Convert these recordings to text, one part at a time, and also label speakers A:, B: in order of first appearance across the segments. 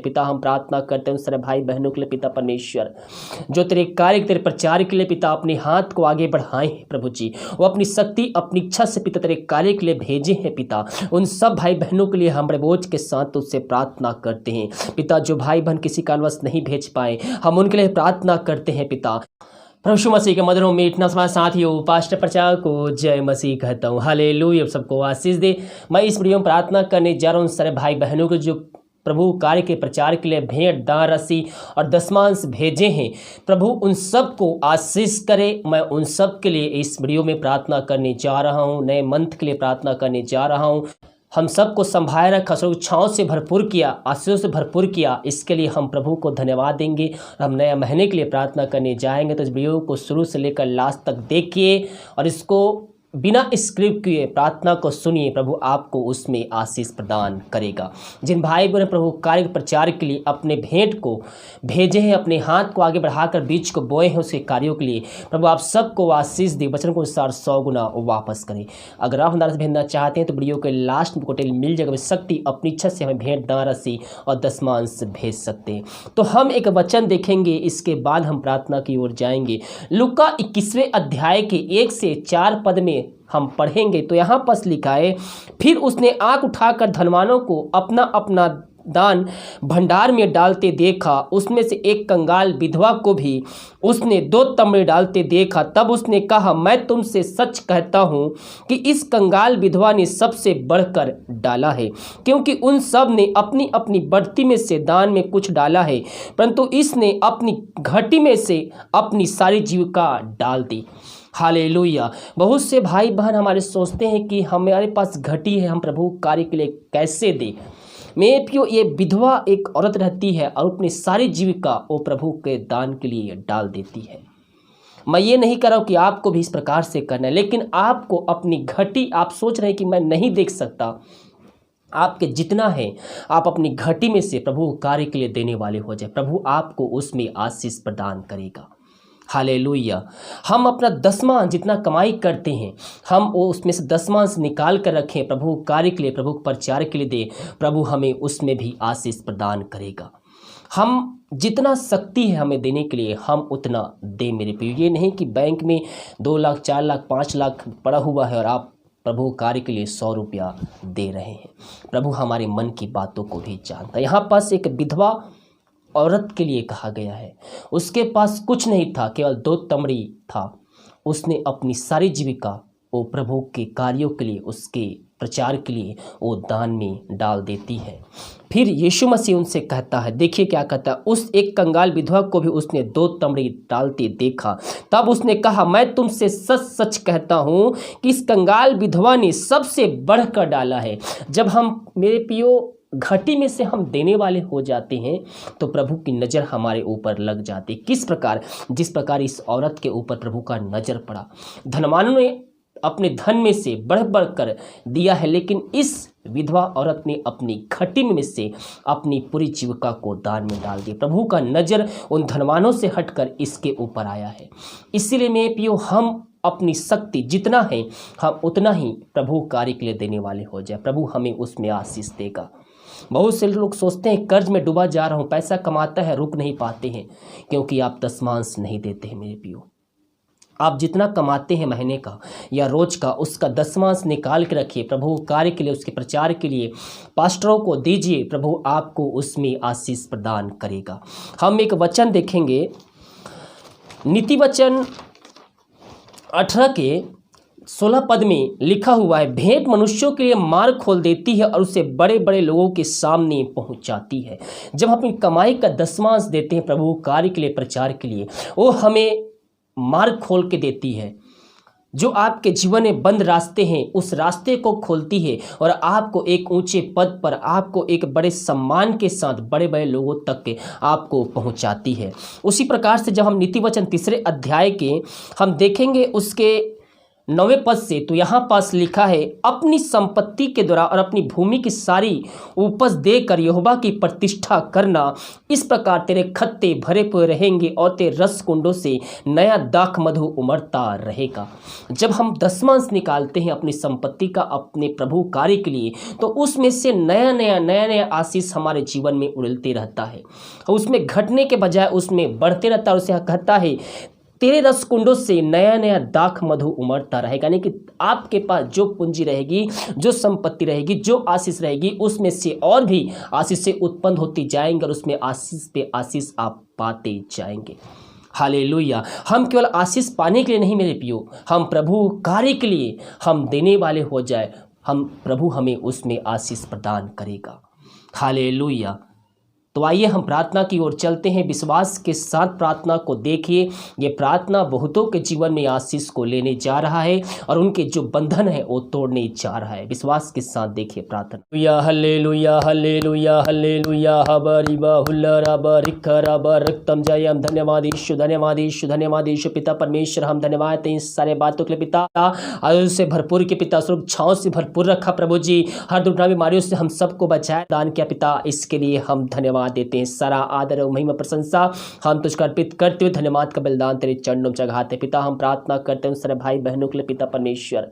A: पिता हम प्रार्थना करते हैं उन सारे भाई बहनों के लिए पिता परमेश्वर, जो तेरे कार्य तेरे प्रचार के लिए पिता अपने हाथ को आगे बढ़ाए हैं प्रभु जी, वो अपनी शक्ति अपनी इच्छा से पिता तेरे कार्य के लिए भेजे हैं पिता। उन सब भाई बहनों के लिए हम बड़े बोझ के साथ तुझसे प्रार्थना करते हैं पिता। जो भाई बहन किसी कारणवश नहीं भेज पाए, हम उनके लिए प्रार्थना करते हैं पिता। प्रभु यीशु मसीह के मधुर में इतना समाज साथियों, पास्टर प्रचार को जय मसीह कहता हूँ। हालेलुया, सबको आशीष दे। मैं इस वीडियो में प्रार्थना करने जा रहा हूँ सारे भाई बहनों को जो प्रभु कार्य के प्रचार के लिए भेंट दान राशि और दशमांश भेजे हैं। प्रभु उन सब को आशीष करे। मैं उन सब के लिए इस वीडियो में प्रार्थना करने जा रहा हूँ, नए मंथ के लिए प्रार्थना करने जा रहा हूँ। हम सबको संभाए रखा, छाँव से भरपूर किया, आशीषों से भरपूर किया, इसके लिए हम प्रभु को धन्यवाद देंगे। हम नए महीने के लिए प्रार्थना करने जाएंगे, तो इस वीडियो को शुरू से लेकर लास्ट तक देखिए और इसको बिना स्क्रिप्ट किए प्रार्थना को सुनिए। प्रभु आपको उसमें आशीष प्रदान करेगा। जिन भाई बहनों ने प्रभु कार्य प्रचार के लिए अपने भेंट को भेजे हैं, अपने हाथ को आगे बढ़ाकर बीज को बोए हैं उसके कार्यों के लिए, प्रभु आप सबको आशीष दे, वचन को अनुसार 100 गुना वापस करें। अगर आप हमारे से भेजना चाहते हैं तो वीडियो के लास्ट में डिटेल मिल जाएगा। शक्ति अपनी इच्छा से हमें भेंट दान राशि और दशमांश भेज सकते हैं। तो हम एक वचन देखेंगे, इसके बाद हम प्रार्थना की ओर जाएंगे। लूका 21वें अध्याय के 1 से 4 पद में हम पढ़ेंगे। तो यहाँ पर लिखा है, फिर उसने आँख उठाकर धनवानों को अपना अपना दान भंडार में डालते देखा। उसमें से एक कंगाल विधवा को भी उसने 2 तमड़े डालते देखा। तब उसने कहा, मैं तुमसे सच कहता हूँ कि इस कंगाल विधवा ने सबसे बढ़कर डाला है, क्योंकि उन सब ने अपनी अपनी बढ़ती में से दान में कुछ डाला है, परंतु इसने अपनी घटी में से अपनी सारी जीविका डाल दी। हालेलुया। बहुत से भाई बहन हमारे सोचते हैं कि हमारे पास घटी है, हम प्रभु कार्य के लिए कैसे दें। मेरे प्रियो, ये विधवा एक औरत रहती है और अपनी सारी जीविका वो प्रभु के दान के लिए डाल देती है। मैं ये नहीं कर रहा हूँ कि आपको भी इस प्रकार से करना है, लेकिन आपको अपनी घटी, आप सोच रहे हैं कि मैं नहीं देख सकता, आपके जितना है आप अपनी घटी में से प्रभु कार्य के लिए देने वाले हो जाए। प्रभु आपको उसमें आशीष प्रदान करेगा। हालेलुया। हम अपना दसवां जितना कमाई करते हैं, हम वो उसमें से दसवां निकाल कर रखें, प्रभु कार्य के लिए, प्रभु प्रचार के लिए दे। प्रभु हमें उसमें भी आशीष प्रदान करेगा। हम जितना शक्ति है हमें देने के लिए, हम उतना दे मेरे प्रिय। ये नहीं कि बैंक में 2 लाख 4 लाख 5 लाख पड़ा हुआ है और आप प्रभु कार्य के लिए 100 रुपया दे रहे हैं। प्रभु हमारे मन की बातों को भी जानता है। यहाँ पास एक विधवा औरत के लिए कहा गया है, उसके पास कुछ नहीं था, केवल 2 तमड़ी था। उसने अपनी सारी जीविका वो प्रभु के कार्यों के लिए, उसके प्रचार के लिए वो दान में डाल देती है। फिर यीशु मसीह उनसे कहता है, देखिए क्या कहता है, उस एक कंगाल विधवा को भी उसने 2 तमड़ी डालते देखा। तब उसने कहा, मैं तुमसे सच सच कहता हूँ कि इस कंगाल विधवा ने सबसे बढ़कर डाला है। जब हम मेरे प्रियो घटी में से हम देने वाले हो जाते हैं तो प्रभु की नज़र हमारे ऊपर लग जाती है। किस प्रकार? जिस प्रकार इस औरत के ऊपर प्रभु का नज़र पड़ा। धनवानों ने अपने धन में से बढ़ बढ़ कर दिया है, लेकिन इस विधवा औरत ने अपनी घटी में से अपनी पूरी जीविका को दान में डाल दी। प्रभु का नज़र उन धनवानों से हटकर इसके ऊपर आया है। इसीलिए मेरे प्रियो, हम अपनी शक्ति जितना है हम उतना ही प्रभु कार्य के लिए देने वाले हो जाए। प्रभु हमें उसमें आशीष देगा। बहुत से लोग सोचते हैं कर्ज में डूबा जा रहा हूँ, पैसा कमाता है, रुक नहीं पाते हैं, क्योंकि आप दशमांश नहीं देते हैं मेरे प्रियो। आप जितना कमाते हैं महीने का या रोज का, उसका दशमांश निकाल के रखिए, प्रभु कार्य के लिए, उसके प्रचार के लिए पास्टरों को दीजिए। प्रभु आपको उसमें आशीष प्रदान करेगा। हम एक वचन देखेंगे, नीति वचन 18 के 16 पद में लिखा हुआ है, भेंट मनुष्यों के लिए मार्ग खोल देती है और उसे बड़े बड़े लोगों के सामने पहुंचाती है। जब हम अपनी कमाई का दशमांश देते हैं प्रभु कार्य के लिए, प्रचार के लिए, वो हमें मार्ग खोल के देती है। जो आपके जीवन में बंद रास्ते हैं उस रास्ते को खोलती है और आपको एक ऊंचे पद पर, आपको एक बड़े सम्मान के साथ बड़े बड़े लोगों तक के आपको पहुंचाती है। उसी प्रकार से जब हम नीति वचन 3 अध्याय के हम देखेंगे, उसके 9वें पद से, तो यहाँ पास लिखा है, अपनी संपत्ति के द्वारा और अपनी भूमि की सारी उपज देकर यहोवा की प्रतिष्ठा करना। इस प्रकार तेरे खत्ते भरे हुए रहेंगे और तेरे रस कुंडों से नया दाख मधु उमड़ता रहेगा। जब हम दसमांश निकालते हैं अपनी संपत्ति का अपने प्रभु कार्य के लिए, तो उसमें से नया नया आशीष हमारे जीवन में उड़लते रहता है, उसमें घटने के बजाय उसमें बढ़ते रहता है। उसे कहता है, तेरे रस कुंडों से नया दाख मधु उमड़ता रहेगा। यानी कि आपके पास जो पूंजी रहेगी, जो संपत्ति रहेगी, जो आशीष रहेगी, उसमें से और भी आशीष उत्पन्न होती जाएंगे और उसमें आशीष पे आशीष आप पाते जाएंगे। हालेलुया। हम केवल आशीष पाने के लिए नहीं मेरे प्रियो, हम प्रभु कार्य के लिए हम देने वाले हो जाए, हम प्रभु हमें उसमें आशीष प्रदान करेगा। हालेलुया। तो आइए हम प्रार्थना की ओर चलते हैं। विश्वास के साथ प्रार्थना को देखिए। ये प्रार्थना बहुतों के जीवन में आशीष को लेने जा रहा है और उनके जो बंधन है वो तोड़ने जा रहा है। विश्वास के साथ देखिए प्रार्थना। हल्लेलुया हल्लेलुया हल्लेलुया हबरिबा हुल्लराबा रिखराबा रक्तम जयम। धन्यवाद यीशु, धन्यवाद यीशु, धन्यवाद यीशु। पिता परमेश्वर, हम धन्यवाद दें इस सारे बातों के लिए। पिता आयु से भरपूर के पिता, स्वरूप छाँव से भरपूर रखा प्रभु जी, हर दुर्घटना बीमारियों से हम सबको बचाए दान किया पिता, इसके लिए हम धन्यवाद देते हैं। सारा आदर और महिमा प्रशंसा हम तुझको अर्पित करते हुए धन्यवाद का बलिदान तेरे चरणों में चढ़ाते। पिता हम प्रार्थना करते हैं सारे भाई बहनों के लिए पिता परमेश्वर,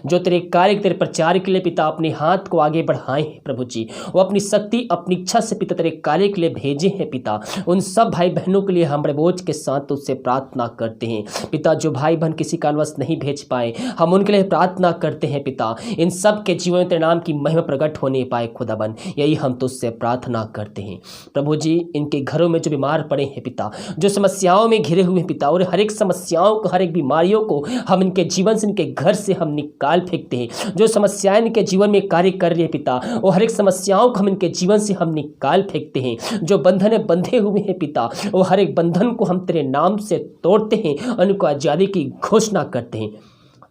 A: जो तेरे कार्य तेरे प्रचार के लिए पिता अपने हाथ को आगे बढ़ाए हैं प्रभु जी, वो अपनी शक्ति अपनी इच्छा से पिता तेरे कार्य के लिए भेजे हैं पिता। उन सब भाई बहनों के लिए हम बड़े बोझ के साथ तुझसे प्रार्थना करते हैं पिता। जो भाई बहन किसी कारणवश नहीं भेज पाए, हम उनके लिए प्रार्थना करते हैं पिता। इन सब के जीवन में तेरे नाम की महिमा प्रकट होने पाए खुदाबन, यही हम तुझसे प्रार्थना करते हैं प्रभु जी। इनके घरों में जो बीमार पड़े हैं पिता, जो समस्याओं में घिरे हुए हैं पिता, और हर एक समस्याओं को, हर एक बीमारियों को हम इनके जीवन से, इनके घर से हम निकाल फेंकते हैं। जो समस्याएं इनके जीवन में कार्य कर रही है पिता, वो हर एक समस्याओं को हम इनके जीवन से हम निकाल फेंकते हैं। जो बंधन बंधे हुए हैं पिता, वो हर एक बंधन को हम तेरे नाम से तोड़ते हैं, उनको आज़ादी की घोषणा करते हैं।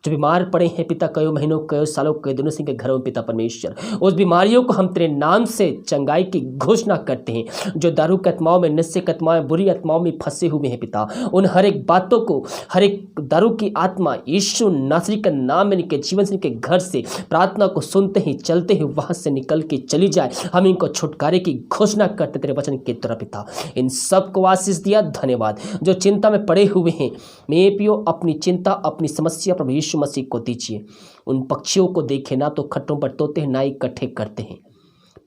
A: जो बीमार पड़े हैं पिता, कई महीनों, कई सालों, कई दिनों से घरों में पिता परमेश्वर, उस बीमारियों को हम तेरे नाम से चंगाई की घोषणा करते हैं। जो दारू की आत्माओं में, नशे की आत्माओं में, बुरी आत्माओं में फंसे हुए हैं पिता, उन हर एक बातों को, हर एक दारू की आत्मा यीशु नासरी का नाम में इनके जीवन से, इनके घर से प्रार्थना को सुनते ही चलते ही वहां से निकल के चली जाए। हम इनको छुटकारे की घोषणा करते तेरे वचन के द्वारा पिता। इन सबको आशीष दिया, धन्यवाद। जो चिंता में पड़े हुए हैं मेरे पियो, अपनी चिंता अपनी समस्या प्रभु यीशु मसीह को दीजिए। उन पक्षियों को देखे, ना तो खट्टों पर तोते हैं, ना इकट्ठे करते हैं,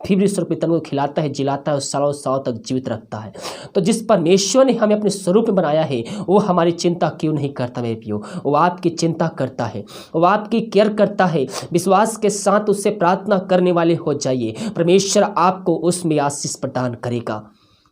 A: फिर भी स्वरूप को खिलाता है, जिलाता है और सालों सालों तक जीवित रखता है। तो जिस परमेश्वर ने हमें अपने स्वरूप में बनाया है, वो हमारी चिंता क्यों नहीं करता मेरे प्रियो? वो आपकी चिंता करता है, वो आपकी केयर करता है। विश्वास के साथ उससे प्रार्थना करने वाले हो जाइए, परमेश्वर आपको उसमें आशीष प्रदान करेगा।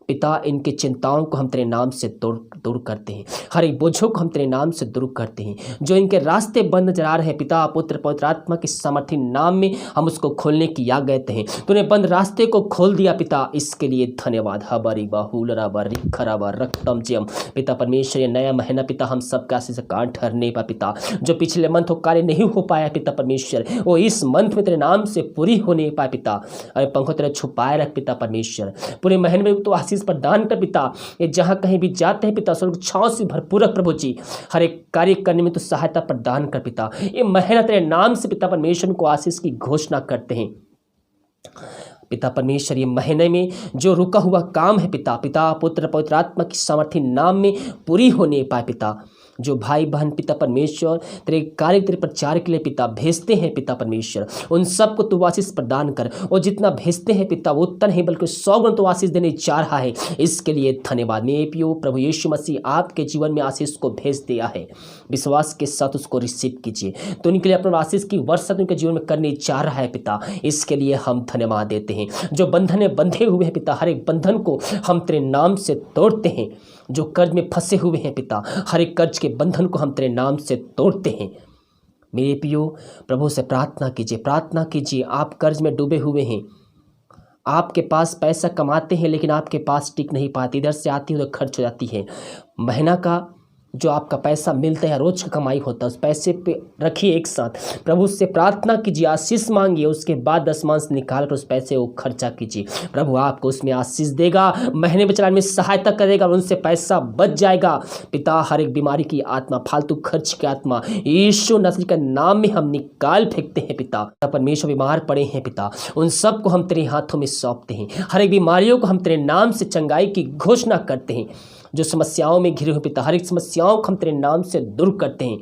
A: पिता इनकी चिंताओं को हम तेरे नाम से दूर करते हैं, हर एक बोझों को हम तेरे नाम से दूर करते हैं। जो इनके रास्ते बंद नजर आ रहे हैं पिता, पुत्र पवित्र आत्मा के सामर्थ्य नाम में हम उसको खोलने की आज्ञा देते हैं। तूने बंद रास्ते को खोल दिया पिता, इसके लिए धन्यवाद। हबारी बाहुलरा बारी खराबा रक्तम जयम। पिता परमेश्वर, ये नया महीना पिता हम सबका से कान ठहरने पा पिता, जो पिछले मंथ हो कार्य नहीं हो पाया पिता परमेश्वर, वो इस मंथ में तेरे नाम से पूरी होने पाए पिता। अरे पंखों तेरे छुपाए रख पिता परमेश्वर, पूरे महीने में तो प्रदान कर पिता। ये जहां कहीं भी जाते हैं पिता, स्वर्ग छांव से भरपूर प्रभु जी, हर एक कार्य करने में तो सहायता प्रदान कर पिता। ये महीना तेरे नाम से पिता परमेश्वर को आशीष की घोषणा करते हैं पिता परमेश्वर। ये महीने में जो रुका हुआ काम है पिता, पिता पुत्र पवित्र आत्मा की सामर्थ्य नाम में पूरी होने पाए पिता। जो भाई बहन पिता परमेश्वर तेरे कार्य तेरे प्रचार के लिए पिता भेजते हैं पिता परमेश्वर, उन सबको तू आशीष प्रदान कर। और जितना भेजते हैं पिता वो उतना नहीं बल्कि 100 गुना तो आशीष देने जा रहा है, इसके लिए धन्यवाद। मेरे पियो प्रभु यीशु मसीह आपके जीवन में आशीष को भेज दिया है, विश्वास के साथ उसको रिसीव कीजिए। तो उनके लिए अपना आशीष की वर्षा उनके जीवन में करने जा रहा है पिता, इसके लिए हम धन्यवाद देते हैं। जो बंधन बंधे हुए हैं पिता, हर एक बंधन को हम तेरे नाम से तोड़ते हैं। जो कर्ज में फंसे हुए हैं पिता, हर एक कर्ज के बंधन को हम तेरे नाम से तोड़ते हैं। मेरे पियो प्रभु से प्रार्थना कीजिए, प्रार्थना कीजिए। आप कर्ज में डूबे हुए हैं, आपके पास पैसा कमाते हैं लेकिन आपके पास टिक नहीं पाती, इधर से आती है तो खर्च हो जाती है। महीना का जो आपका पैसा मिलता है, रोज का कमाई होता है, उस पैसे पे रखिए एक साथ, प्रभु से प्रार्थना कीजिए, आशीष मांगिए, उसके बाद 10 निकाल कर उस पैसे को खर्चा कीजिए। प्रभु आपको उसमें आशीष देगा, महीने में चलाने में सहायता करेगा और उनसे पैसा बच जाएगा। पिता, हर एक बीमारी की आत्मा, फालतू खर्च की आत्मा यीशु नसरी के नाम में हम निकाल फेंकते हैं। पिता परमेश्वर, बीमार पड़े हैं पिता, उन सबको हम तेरे हाथों में सौंपते हैं। हर एक बीमारियों को हम तेरे नाम से चंगाई की घोषणा करते हैं। जो समस्याओं में घिरे हुए पिता, हर एक समस्याओं को हम तेरे नाम से दूर करते हैं।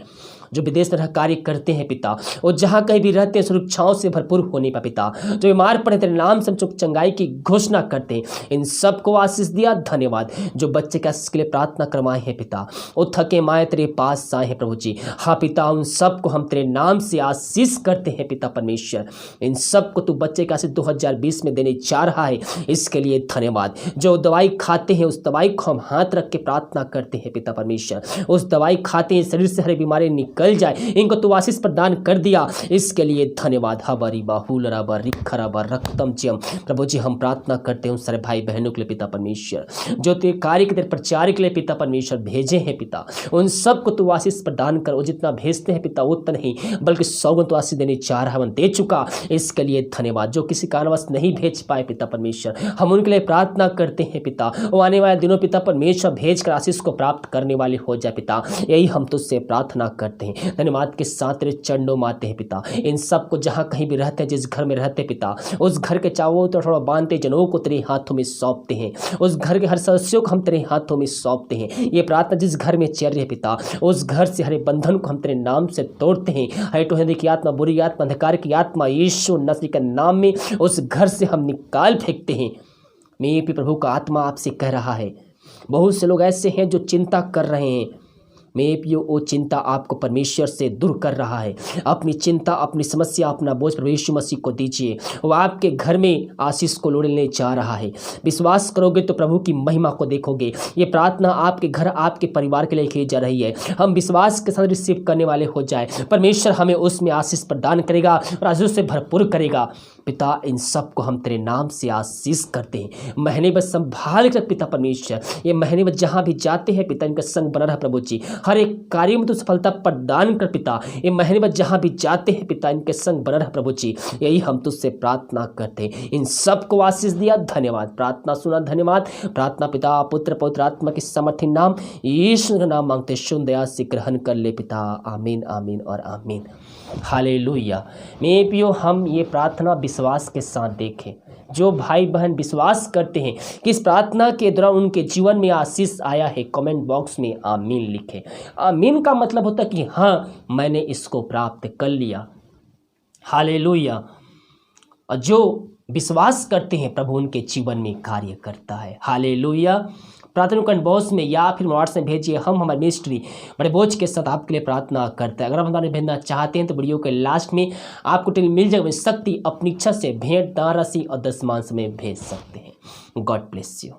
A: जो विदेश में रह कार्य करते हैं पिता, और जहाँ कहीं भी रहते हैं सुरक्षाओं से भरपूर होने पर पिता, जो बीमार पड़े तेरे नाम से हम चंगाई की घोषणा करते हैं। इन सबको आशीष दिया, धन्यवाद। जो बच्चे के आशीष के लिए प्रार्थना करवाए हैं पिता, वो थके माए तेरे पास आए हैं प्रभु जी। हाँ पिता, उन सबको हम तेरे नाम से आशीष करते हैं पिता परमेश्वर। इन सबको तू बच्चे का आशीष 2020 में देने जा रहा है, इसके लिए धन्यवाद। जो दवाई खाते हैं उस दवाई को हम हाथ रख के प्रार्थना करते हैं पिता परमेश्वर। उस दवाई खाते हैं, शरीर से हर बीमारी निकल जाए, इनको तू आशीष प्रदान कर दिया, इसके लिए धन्यवाद। हबरी बाहुल रबर रिखरबर रक्तम चियम। प्रभु जी, हम प्रार्थना करते हैं उन सारे भाई बहनों के लिए पिता परमेश्वर, जो तेरे कार्य के तेरे प्रचार के लिए पिता परमेश्वर भेजे हैं पिता, उन सबको तू आशीष प्रदान कर। वो जितना भेजते हैं पिता उतना नहीं, बल्कि 100 गुना तू आशीष देने चाह रहा है, दे चुका, इसके लिए धन्यवाद। जो किसी कारणवश नहीं भेज पाए पिता परमेश्वर, हम उनके लिए प्रार्थना करते हैं पिता, वो आने वाले दिनों पिता परमेश्वर भेज कर आशीष को प्राप्त करने वाले हो जाए पिता, यही हम तुझसे प्रार्थना करते हैं। धन्यवाद के साथ तेरे चरणों में आते हैं पिता। इन सबको जहां कहीं भी रहते हैं, जिस घर में रहते पिता, उस घर के चावों तो थोड़ा बांधते जनों को तेरे हाथों में सौंपते हैं। उस घर के हर सदस्यों को हम तेरे हाथों में सौंपते हैं। ये प्रार्थना जिस घर में चल रही है पिता, उस घर से हरे बंधन को हम तेरे नाम से तोड़ते हैं। हरे टोहने की आत्मा, बुरी आत्मा, अंधकार की आत्मा यीशु नसरी के नाम में उस घर से हम निकाल फेंकते हैं। मेरे भी प्रभु का आत्मा आपसे कह रहा है, बहुत से लोग ऐसे हैं जो चिंता कर रहे हैं, मैं पियो वो चिंता आपको परमेश्वर से दूर कर रहा है। अपनी चिंता, अपनी समस्या, अपना बोझ प्रभु यीशु मसीह को दीजिए, वो आपके घर में आशीष को लोड़ने जा रहा है। विश्वास करोगे तो प्रभु की महिमा को देखोगे। ये प्रार्थना आपके घर, आपके परिवार के लिए की जा रही है। हम विश्वास के साथ रिसीव करने वाले हो जाए, परमेश्वर हमें उसमें आशीष प्रदान करेगा और आशीष से भरपूर करेगा। पिता, इन सब को हम तेरे नाम से आशीष करते हैं। महीने भर संभाल कर पिता परमेश्वर, ये महीने भर जहाँ भी जाते हैं पिता, इनका संग बना रहा प्रभु जी। हर एक कार्य में तो सफलता प्रदान कर पिता, ये महीने भर जहाँ भी जाते हैं पिता, इनके संग बना रहा प्रभु जी, यही हम तुझसे प्रार्थना करते हैं। इन सब को आशीष दिया, धन्यवाद। प्रार्थना सुना, धन्यवाद। प्रार्थना पिता, पुत्र, पवित्र आत्मा के समर्थी नाम यीशु का नाम मांगते, शुद्ध दया से ग्रहण कर ले पिता। आमीन, आमीन और आमीन। हालेलुया। मेरे प्रियो, हम ये प्रार्थना विश्वास के साथ देखें। जो भाई बहन विश्वास करते हैं कि इस प्रार्थना के दौरान उनके जीवन में आशीष आया है, कमेंट बॉक्स में आमीन लिखें। आमीन का मतलब होता है कि हाँ, मैंने इसको प्राप्त कर लिया। हालेलुया। और जो विश्वास करते हैं प्रभु उनके जीवन में कार्य करता है। हालेलुया। प्रार्थना कमेंट बॉक्स में या फिर व्हाट्सएप भेजिए, हम हमारे मिनिस्ट्री बड़े बोझ के साथ आपके लिए प्रार्थना करते हैं। अगर आप हमारे भेजना चाहते हैं तो वीडियो के लास्ट में आपको टेल मिल जाएगा, शक्ति अपनी इच्छा से भेंट, दान राशि और 10 में भेज सकते हैं। God bless you.